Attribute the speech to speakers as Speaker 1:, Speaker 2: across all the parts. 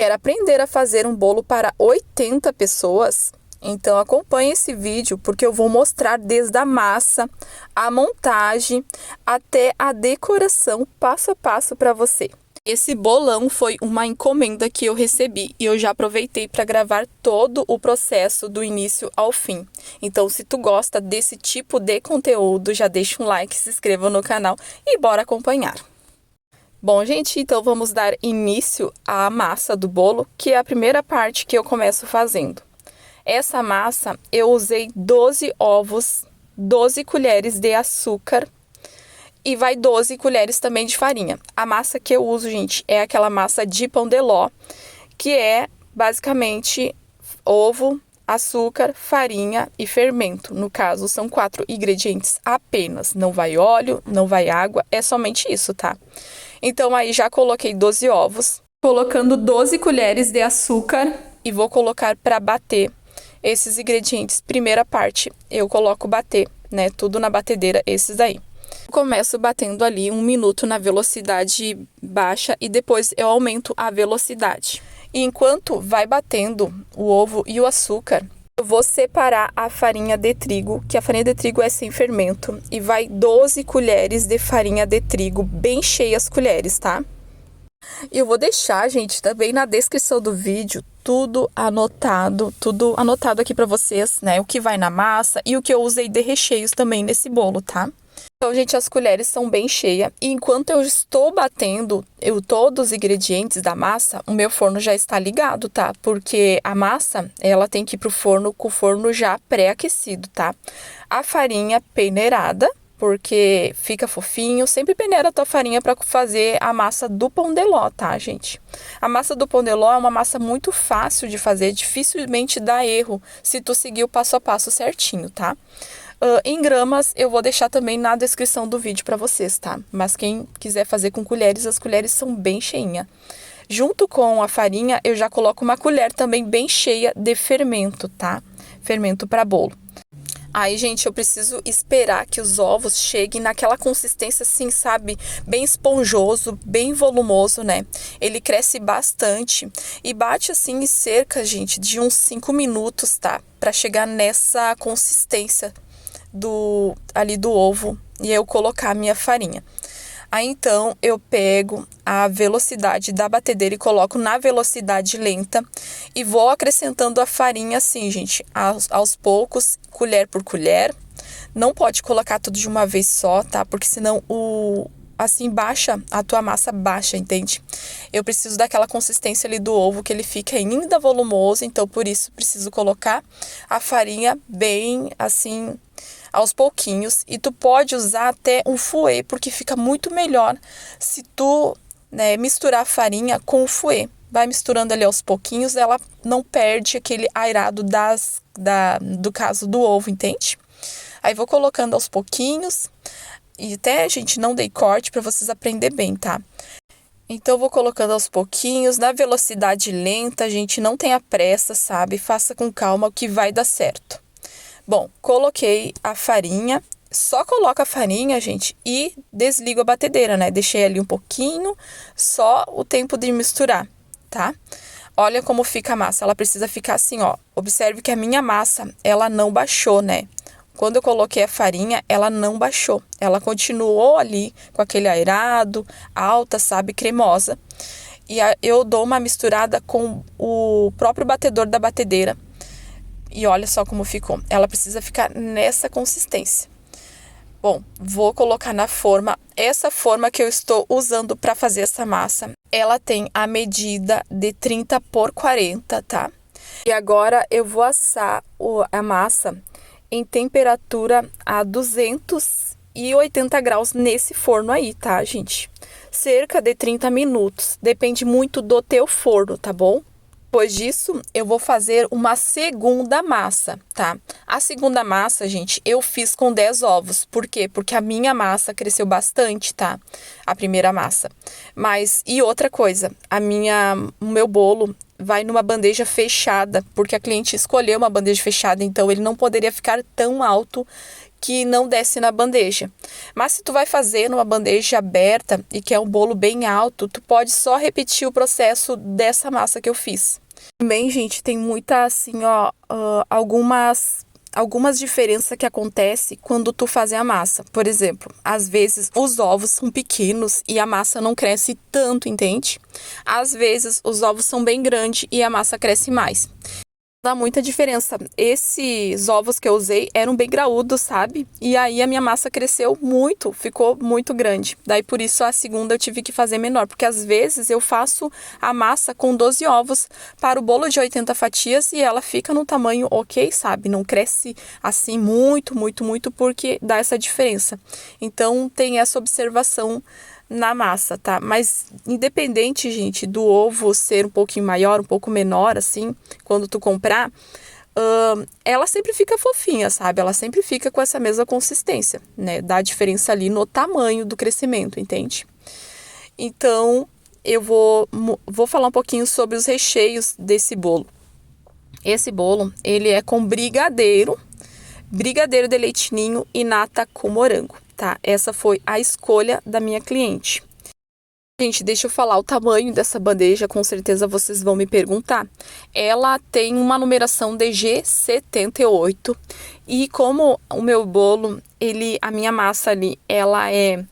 Speaker 1: Quer aprender a fazer um bolo para 80 pessoas? Então acompanhe esse vídeo porque eu vou mostrar desde a massa, a montagem, até a decoração passo a passo para você. Esse bolão foi uma encomenda que eu recebi e eu já aproveitei para gravar todo o processo do início ao fim. Então, se tu gosta desse tipo de conteúdo, já deixa um like, se inscreva no canal e bora acompanhar. Bom, gente, então vamos dar início à massa do bolo, que é a primeira parte que eu começo fazendo. Essa massa eu usei 12 ovos, 12 colheres de açúcar e vai 12 colheres também de farinha. A massa que eu uso, gente, é aquela massa de pão de ló, que é basicamente ovo, açúcar, farinha e fermento. No caso, são 4 ingredientes apenas. Não vai óleo, não vai água, é somente isso, tá? Então, aí já coloquei 12 ovos, colocando 12 colheres de açúcar e vou colocar para bater esses ingredientes. Primeira parte, eu coloco bater, né? Tudo na batedeira, esses aí. Começo batendo ali 1 minuto na velocidade baixa e depois eu aumento a velocidade. E enquanto vai batendo o ovo e o açúcar, eu vou separar a farinha de trigo, que a farinha de trigo é sem fermento, e vai 12 colheres de farinha de trigo, bem cheias colheres, tá? E eu vou deixar, gente, também na descrição do vídeo, tudo anotado aqui pra vocês, né? O que vai na massa e o que eu usei de recheios também nesse bolo, tá? Então, gente, as colheres são bem cheias e enquanto eu estou batendo todos os ingredientes da massa, o meu forno já está ligado, tá? Porque a massa, ela tem que ir pro forno com o forno já pré-aquecido, tá? A farinha peneirada, porque fica fofinho. Sempre peneira a tua farinha para fazer a massa do pão de ló, tá, gente? A massa do pão de ló é uma massa muito fácil de fazer, dificilmente dá erro se tu seguir o passo a passo certinho, tá? Em gramas, eu vou deixar também na descrição do vídeo para vocês, tá? Mas quem quiser fazer com colheres, as colheres são bem cheinhas. Junto com a farinha, eu já coloco uma colher também bem cheia de fermento, tá? Fermento para bolo. Aí, gente, eu preciso esperar que os ovos cheguem naquela consistência assim, sabe? Bem esponjoso, bem volumoso, né? Ele cresce bastante e bate assim em cerca, gente, de uns 5 minutos, tá? Para chegar nessa consistência do ovo e eu colocar a minha farinha. Aí então eu pego a velocidade da batedeira e coloco na velocidade lenta e vou acrescentando a farinha assim, gente, aos poucos, colher por colher. Não pode colocar tudo de uma vez só, tá? Porque senão assim baixa, a tua massa baixa, entende? Eu preciso daquela consistência ali do ovo que ele fica ainda volumoso, então por isso preciso colocar a farinha bem assim aos pouquinhos, e tu pode usar até um fouet, porque fica muito melhor se tu, né, misturar a farinha com o fouet. Vai misturando ali aos pouquinhos, ela não perde aquele airado do caso do ovo, entende? Aí vou colocando aos pouquinhos, e até, gente, não dei corte para vocês aprenderem bem, tá? Então, vou colocando aos pouquinhos, na velocidade lenta, gente, não tenha pressa, sabe? Faça com calma que vai dar certo. Bom, coloquei a farinha, só coloco a farinha, gente, e desligo a batedeira, né? Deixei ali um pouquinho, só o tempo de misturar, tá? Olha como fica a massa, ela precisa ficar assim, ó. Observe que a minha massa, ela não baixou, né? Quando eu coloquei a farinha, ela não baixou. Ela continuou ali com aquele airado, alta, sabe, cremosa. E eu dou uma misturada com o próprio batedor da batedeira. E olha só como ficou. Ela precisa ficar nessa consistência. Bom, vou colocar na forma. Essa forma que eu estou usando para fazer essa massa, ela tem a medida de 30 por 40, tá? E agora eu vou assar a massa em temperatura a 280 graus nesse forno aí, tá, gente? Cerca de 30 minutos. Depende muito do teu forno, tá bom? Depois disso, eu vou fazer uma segunda massa, tá? A segunda massa, gente, eu fiz com 10 ovos. Por quê? Porque a minha massa cresceu bastante, tá? A primeira massa. E outra coisa, o meu bolo vai numa bandeja fechada, porque a cliente escolheu uma bandeja fechada, então ele não poderia ficar tão alto que não desce na bandeja. Mas se tu vai fazer numa bandeja aberta e quer um bolo bem alto, tu pode só repetir o processo dessa massa que eu fiz. Também, gente, tem muita, assim, algumas diferenças que acontecem quando tu faz a massa. Por exemplo, às vezes os ovos são pequenos e a massa não cresce tanto, entende? Às vezes os ovos são bem grandes e a massa cresce mais. Dá muita diferença. Esses ovos que eu usei eram bem graúdos, sabe? E aí a minha massa cresceu muito, ficou muito grande. Daí por isso a segunda eu tive que fazer menor, porque às vezes eu faço a massa com 12 ovos para o bolo de 80 fatias e ela fica no tamanho ok, sabe? Não cresce assim muito, muito, muito, porque dá essa diferença. Então tem essa observação na massa, tá? Mas independente, gente, do ovo ser um pouquinho maior, um pouco menor, assim, quando tu comprar, ela sempre fica fofinha, sabe? Ela sempre fica com essa mesma consistência, né? Dá diferença ali no tamanho do crescimento, entende? Então, eu vou falar um pouquinho sobre os recheios desse bolo. Esse bolo, ele é com brigadeiro de leite ninho e nata com morango, tá? Essa foi a escolha da minha cliente. Gente, deixa eu falar o tamanho dessa bandeja, com certeza vocês vão me perguntar. Ela tem uma numeração DG78 e como o meu bolo, a minha massa ali, ela é...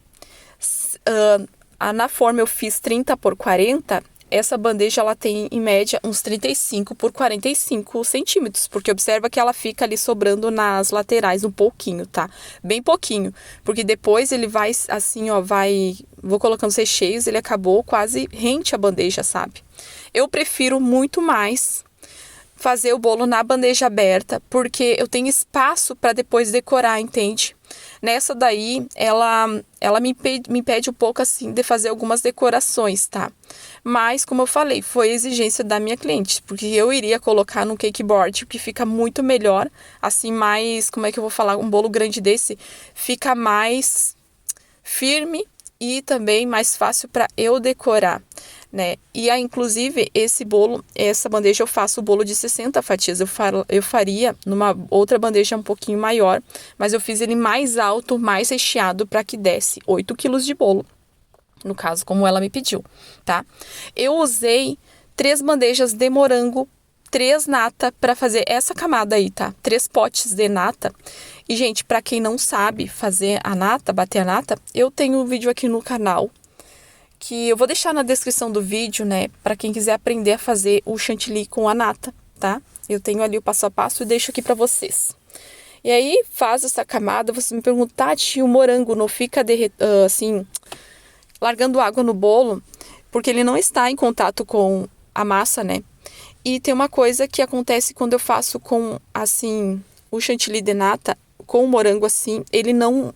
Speaker 1: na forma eu fiz 30 por 40. Essa bandeja, ela tem, em média, uns 35 por 45 centímetros, porque observa que ela fica ali sobrando nas laterais um pouquinho, tá? Bem pouquinho, porque depois ele vai, assim, ó, vou colocando os recheios, ele acabou quase rente a bandeja, sabe? Eu prefiro muito mais fazer o bolo na bandeja aberta, porque eu tenho espaço para depois decorar, entende? Nessa daí, ela me impede um pouco, assim, de fazer algumas decorações, tá? Mas, como eu falei, foi exigência da minha cliente, porque eu iria colocar no cake board, que fica muito melhor, assim, mais, como é que eu vou falar, um bolo grande desse fica mais firme e também mais fácil para eu decorar, né? E aí, inclusive, essa bandeja eu faço o bolo de 60 fatias. Eu faria numa outra bandeja um pouquinho maior, mas eu fiz ele mais alto, mais recheado, para que desse 8 quilos de bolo. No caso, como ela me pediu, tá? Eu usei 3 bandejas de morango, 3 nata para fazer essa camada aí, tá? 3 potes de nata. E, gente, para quem não sabe fazer a nata, bater a nata, eu tenho um vídeo aqui no canal que eu vou deixar na descrição do vídeo, né? Para quem quiser aprender a fazer o chantilly com a nata, tá? Eu tenho ali o passo a passo e deixo aqui para vocês. E aí, faz essa camada, você me pergunta, Tati, o morango não fica assim, largando água no bolo? Porque ele não está em contato com a massa, né? E tem uma coisa que acontece quando eu faço com, assim, o chantilly de nata, com o morango assim, ele não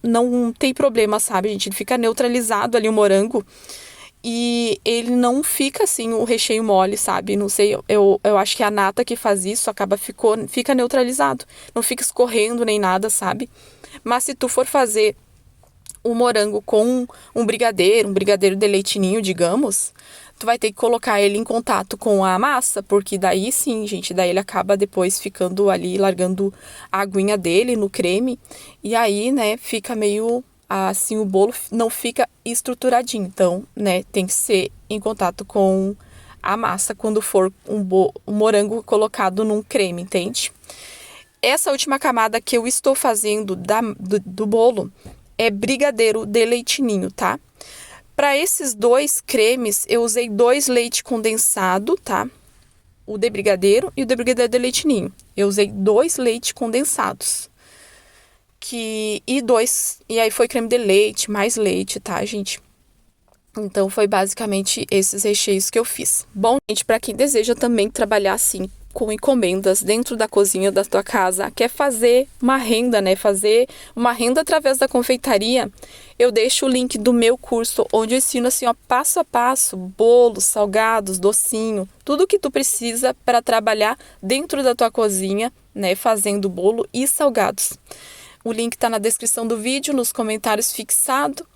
Speaker 1: tem problema, sabe, gente? Ele fica neutralizado ali o morango e ele não fica, assim, o recheio mole, sabe? Não sei, eu acho que a nata que faz isso fica neutralizado. Não fica escorrendo nem nada, sabe? Mas se tu for fazer o morango com um brigadeiro de leite ninho, digamos, tu vai ter que colocar ele em contato com a massa, porque daí sim, gente, daí ele acaba depois ficando ali, largando a aguinha dele no creme, e aí, né, fica meio assim, o bolo não fica estruturadinho. Então, né, tem que ser em contato com a massa quando for um morango colocado num creme, entende? Essa última camada que eu estou fazendo do bolo é brigadeiro de leite ninho, tá? Para esses 2 cremes, eu usei 2 leite condensado, tá? O de brigadeiro e o de brigadeiro de leite ninho. Eu usei 2 leite condensados. E aí foi creme de leite, mais leite, tá, gente? Então, foi basicamente esses recheios que eu fiz. Bom, gente, para quem deseja também trabalhar assim, com encomendas dentro da cozinha da tua casa, quer fazer uma renda, né? Fazer uma renda através da confeitaria, eu deixo o link do meu curso, onde eu ensino assim, ó, passo a passo, bolos, salgados, docinho, tudo que tu precisa para trabalhar dentro da tua cozinha, né? Fazendo bolo e salgados. O link tá na descrição do vídeo, nos comentários fixado.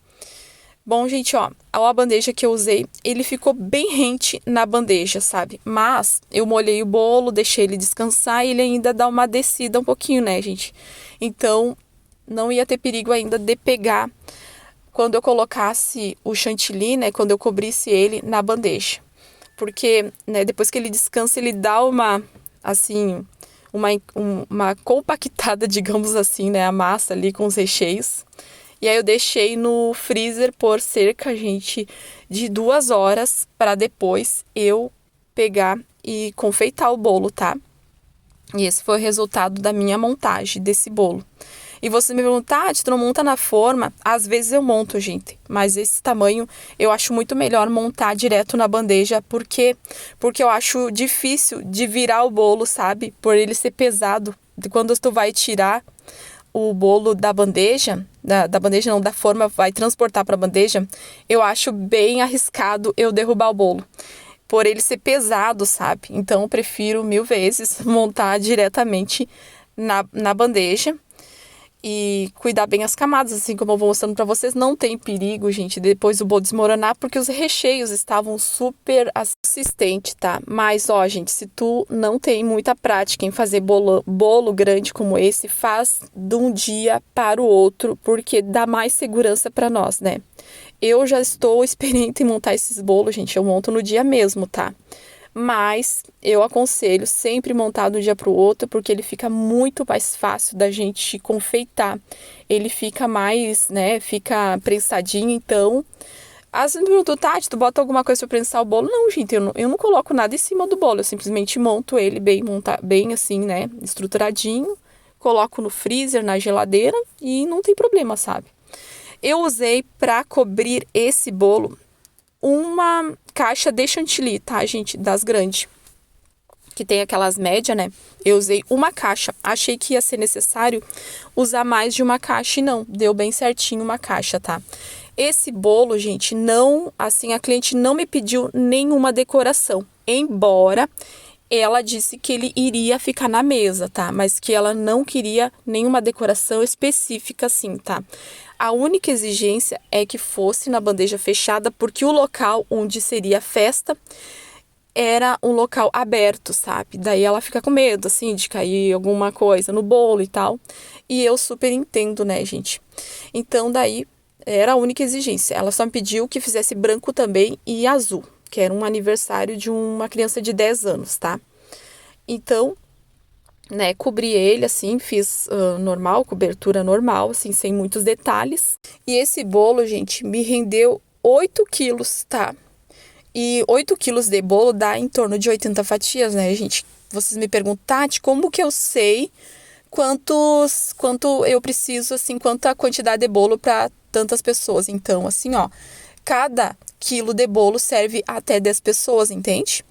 Speaker 1: Bom, gente, ó, a bandeja que eu usei, ele ficou bem rente na bandeja, sabe? Mas eu molhei o bolo, deixei ele descansar e ele ainda dá uma descida um pouquinho, né, gente? Então, não ia ter perigo ainda de pegar quando eu colocasse o chantilly, né, quando eu cobrisse ele na bandeja. Porque, né, depois que ele descansa, ele dá uma, assim, uma compactada, digamos assim, né, a massa ali com os recheios. E aí eu deixei no freezer por cerca, gente, de 2 horas para depois eu pegar e confeitar o bolo, tá? E esse foi o resultado da minha montagem desse bolo. E você me pergunta, tu não monta na forma? Às vezes eu monto, gente. Mas esse tamanho eu acho muito melhor montar direto na bandeja. Por quê? Porque eu acho difícil de virar o bolo, sabe? Por ele ser pesado. Quando tu vai tirar o bolo da bandeja, da bandeja não, da forma, vai transportar para a bandeja, eu acho bem arriscado eu derrubar o bolo. Por ele ser pesado, sabe? Então eu prefiro 1000 vezes montar diretamente na bandeja e cuidar bem as camadas, assim como eu vou mostrando para vocês. Não tem perigo, gente, depois do bolo desmoronar, porque os recheios estavam super consistentes, tá? Mas, ó, gente, se tu não tem muita prática em fazer bolo grande como esse, faz de um dia para o outro, porque dá mais segurança para nós, né? Eu já estou experiente em montar esses bolos, gente, eu monto no dia mesmo, tá? Mas eu aconselho sempre montar de um dia para o outro, porque ele fica muito mais fácil da gente confeitar. Ele fica mais, né, fica prensadinho, então... Às vezes me perguntam, Tati, tu bota alguma coisa para prensar o bolo? Não, gente, eu não coloco nada em cima do bolo, eu simplesmente monto ele bem assim, né, estruturadinho, coloco no freezer, na geladeira e não tem problema, sabe? Eu usei para cobrir esse bolo uma caixa de chantilly, tá, gente? Das grandes. Que tem aquelas médias, né? Eu usei uma caixa. Achei que ia ser necessário usar mais de uma caixa e não. Deu bem certinho uma caixa, tá? Esse bolo, gente, não... Assim, a cliente não me pediu nenhuma decoração. Embora ela disse que ele iria ficar na mesa, tá? Mas que ela não queria nenhuma decoração específica, assim, tá? A única exigência é que fosse na bandeja fechada, porque o local onde seria a festa era um local aberto, sabe? Daí ela fica com medo, assim, de cair alguma coisa no bolo e tal. E eu super entendo, né, gente? Então, daí, era a única exigência. Ela só me pediu que fizesse branco também e azul, que era um aniversário de uma criança de 10 anos, tá? Então, né, cobri ele assim, fiz normal, cobertura normal, assim, sem muitos detalhes. E esse bolo, gente, me rendeu 8 quilos, tá? E 8 quilos de bolo dá em torno de 80 fatias, né, gente? Vocês me perguntam, Tati, como que eu sei quanto eu preciso, assim, quanta quantidade de bolo para tantas pessoas? Então, assim, ó, cada quilo de bolo serve até 10 pessoas, entende?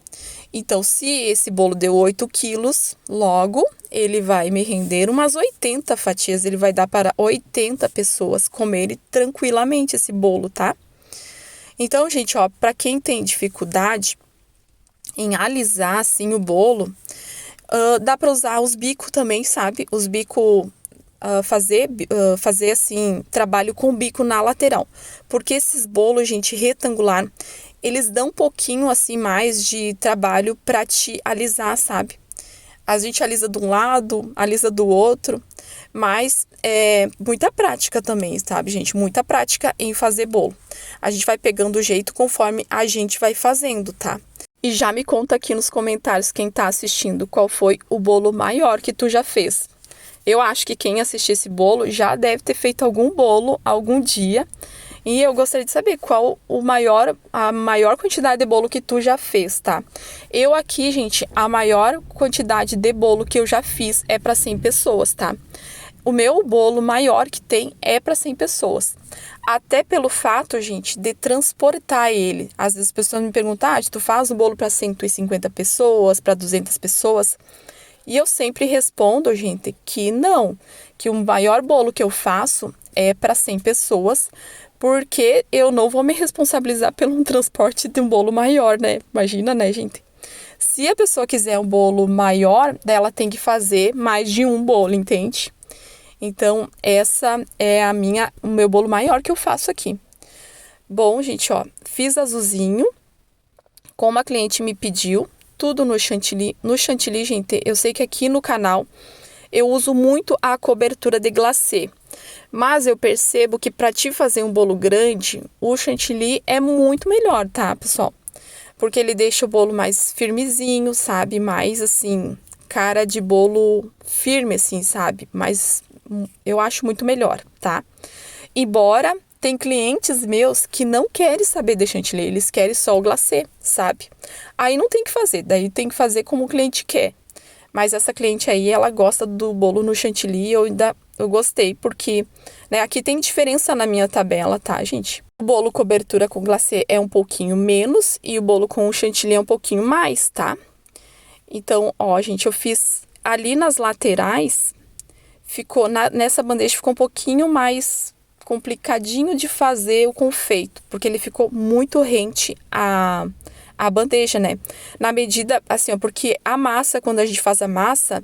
Speaker 1: Então, se esse bolo deu 8 quilos, logo ele vai me render umas 80 fatias. Ele vai dar para 80 pessoas comerem tranquilamente esse bolo, tá? Então, gente, ó, para quem tem dificuldade em alisar, assim, o bolo, dá para usar os bicos também, sabe? Os bicos... fazer assim, trabalho com bico na lateral. Porque esses bolos, gente, retangular, eles dão um pouquinho assim mais de trabalho para te alisar, sabe? A gente alisa de um lado, alisa do outro, mas é muita prática também, sabe, gente? Muita prática em fazer bolo. A gente vai pegando o jeito conforme a gente vai fazendo, tá? E já me conta aqui nos comentários, quem tá assistindo, qual foi o bolo maior que tu já fez. Eu acho que quem assistir esse bolo já deve ter feito algum bolo algum dia. E eu gostaria de saber qual a maior quantidade de bolo que tu já fez, tá? Eu aqui, gente, a maior quantidade de bolo que eu já fiz é para 100 pessoas, tá? O meu bolo maior que tem é para 100 pessoas. Até pelo fato, gente, de transportar ele. Às vezes as pessoas me perguntam, tu faz o bolo para 150 pessoas, para 200 pessoas? E eu sempre respondo, gente, que não, que o maior bolo que eu faço é para 100 pessoas, porque eu não vou me responsabilizar pelo transporte de um bolo maior, né? Imagina, né, gente? Se a pessoa quiser um bolo maior, ela tem que fazer mais de um bolo, entende? Então, essa é o meu bolo maior que eu faço aqui. Bom, gente, ó, fiz azulzinho, como a cliente me pediu, tudo no chantilly. No chantilly, gente, eu sei que aqui no canal eu uso muito a cobertura de glacê. Mas eu percebo que para te fazer um bolo grande, o chantilly é muito melhor, tá, pessoal? Porque ele deixa o bolo mais firmezinho, sabe? Mais assim, cara de bolo firme, assim, sabe? Mas eu acho muito melhor, tá? Embora tem clientes meus que não querem saber de chantilly, eles querem só o glacê, sabe? Aí não tem que fazer, daí tem que fazer como o cliente quer. Mas essa cliente aí, ela gosta do bolo no chantilly, eu gostei, porque, né, aqui tem diferença na minha tabela, tá, gente? O bolo cobertura com glacê é um pouquinho menos e o bolo com chantilly é um pouquinho mais, tá? Então, ó, gente, eu fiz ali nas laterais, nessa bandeja ficou um pouquinho mais complicadinho de fazer o confeito, porque ele ficou muito rente a bandeja, né? Na medida, assim, ó, porque a massa, quando a gente faz a massa,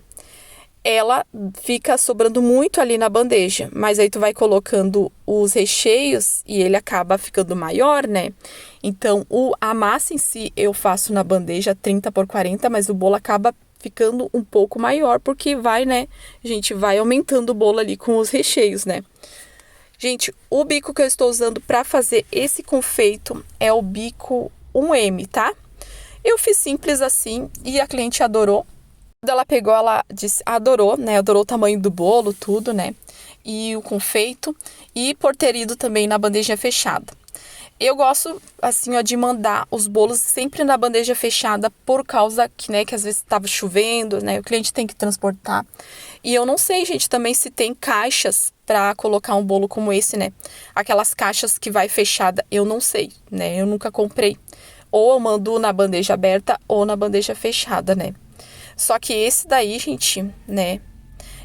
Speaker 1: ela fica sobrando muito ali na bandeja, mas aí tu vai colocando os recheios e ele acaba ficando maior, né? Então, a massa em si eu faço na bandeja 30 por 40, mas o bolo acaba ficando um pouco maior, porque vai, né? A gente vai aumentando o bolo ali com os recheios, né? Gente, o bico que eu estou usando para fazer esse confeito é o bico 1M, tá? Eu fiz simples assim e a cliente adorou. Quando ela pegou, ela disse, adorou, né? Adorou o tamanho do bolo, tudo, né? E o confeito. E por ter ido também na bandeja fechada. Eu gosto, assim, ó, de mandar os bolos sempre na bandeja fechada por causa que, né, que às vezes estava chovendo, né? O cliente tem que transportar. E eu não sei, gente, também se tem caixas para colocar um bolo como esse, né? Aquelas caixas que vai fechada, eu não sei, né? Eu nunca comprei. Ou eu mando na bandeja aberta ou na bandeja fechada, né? Só que esse daí, gente, né,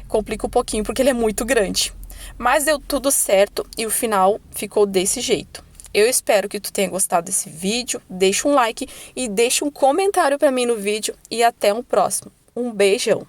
Speaker 1: complica um pouquinho porque ele é muito grande. Mas deu tudo certo e o final ficou desse jeito. Eu espero que tu tenha gostado desse vídeo. Deixa um like e deixa um comentário para mim no vídeo e até um próximo. Um beijão!